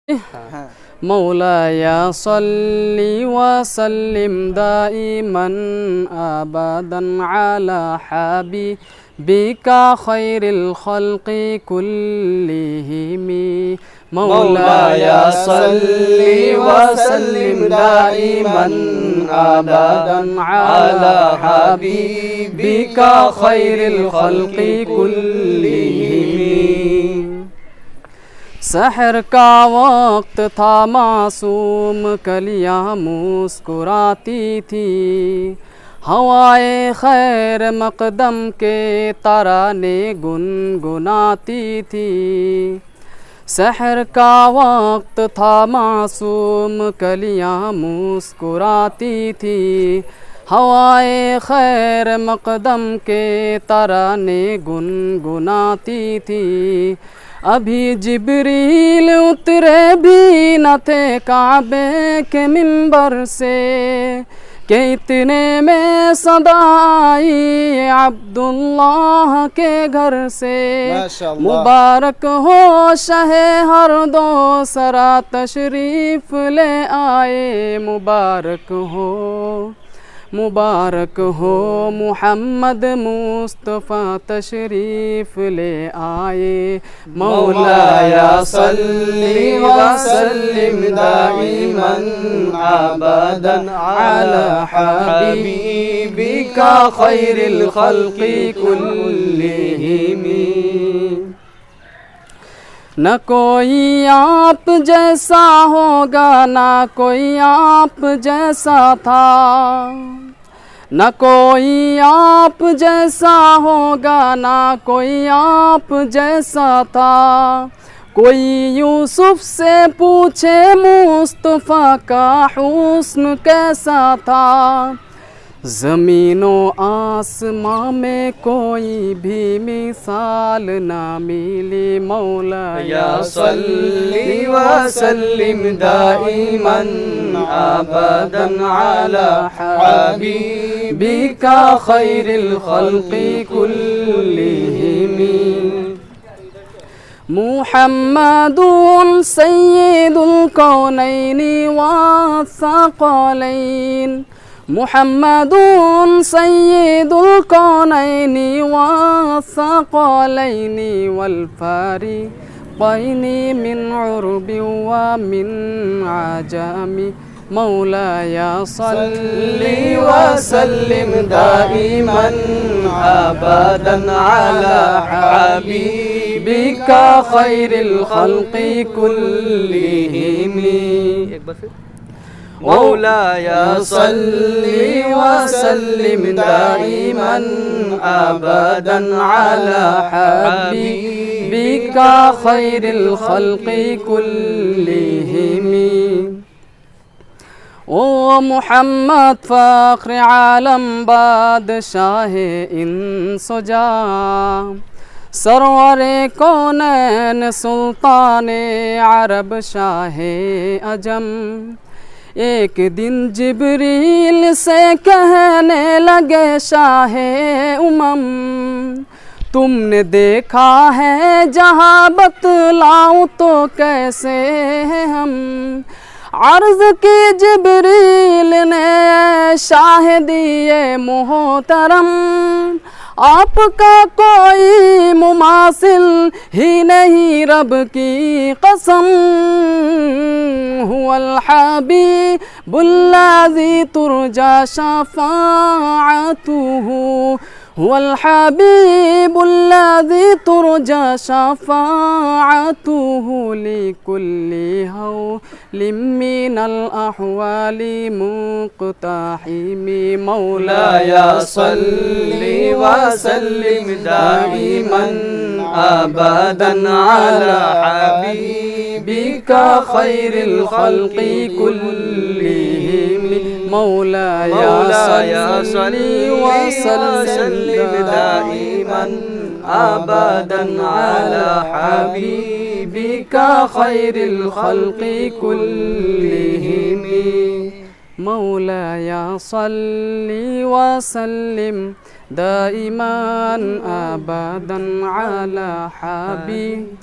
हाँ। मौलाया सल्ली वसल्लिम दाइमन अबदन अला हबीबिका खैरिल खल्क़ि कुल्लिहिमी। मौलाया सल्ली वसल्लिम दाइमन अबदन अला हबीबिका खैरिल खल्क़ि कुल्लिहिमी। सहर का वक्त था मासूम कलियाँ मुस्कुराती थी, हवाए खैर मकदम के तराने गुनगुनाती थी। सहर का वक्त था मासूम कलियाँ मुस्कुराती थी, हवाए खैर मकदम के तराने गुनगुनाती थी। अभी जिब्रील उतरे भी न थे काबे के मिंबर से, कि इतने में सदा आई अब्दुल्लाह के घर से। मुबारक हो शहे हर दो सरा तशरीफ ले आए, मुबारक हो मुहम्मद मुस्तफ़ा तशरीफ़ ले आए। मौलाया सल्ली वसल्लिम दाइमन अबदन अला हबीबिका खैरिल खल्क़ि कुल्लिहिमी। न कोई आप जैसा होगा, ना कोई आप जैसा था, न कोई आप जैसा होगा, ना कोई आप जैसा था। कोई यूसुफ से पूछे मुस्तफ़ा का हुस्न कैसा था। ज़मीनो आसमां में कोई भी मिसाल ना मिली। मौलाया सल्ली वसल्लिम दाइमन अबदन अला हबीबिका खैरिल खल्क़ि कुल्लिहिमी। मुहम्मदुन सय्यिदुल कौनैनि वस्सक़लैन। मुहम्मदुन सय्यिदुल कौनैनि वस्सक़लैनि वल फ़रीक़ैनि मिन उर्बि व मिन अजमी। मौलाया सल्ली वसल्लिम दाइमन अबदन अला हबीबिका खैरिल खल्क़ि कुल्लिहिमी। मौलाया सल्ली वसल्लिम दाइमन अबदन अला हबीबिका खैरिल खल्क़ि कुल्लिहिमी। ओ मुहम्मद फ़ख्र आलम बादशाहे इंसुजा, सरवरे कौनैन सुल्ताने अरब शाहे अजम। एक दिन जिब्रील से कहने लगे शाहे उमम, तुमने देखा है जहाँ बतलाऊं तो कैसे हम। अर्ज़ की जिब्रील ने शाहिदिए मोहतरम, आपका कोई मुमासिल ही नहीं रब की कसम। हुवल हबीबुल्लज़ी तुरजा शफ़ाअतुहु, हुवल हबीबुल्लज़ी तुरजा शफ़ाअतुहु लिकुल्लि हौलिम मिनल अहवालि मुक़्तहिमी। मौलाया सल्ली वसल्लिम दाइमन अबदन अला हबीबिका खैरिल खल्क़ि कुल्लिहिमी। मौलाया सल्ली वसल्लिम दाइमन अबदन अला हबीबिका खैरिल खल्क़ि कुल्लिहिमी। मौलाया सल्ली वसल्लिम दाइमन अबदन अला हबीबिका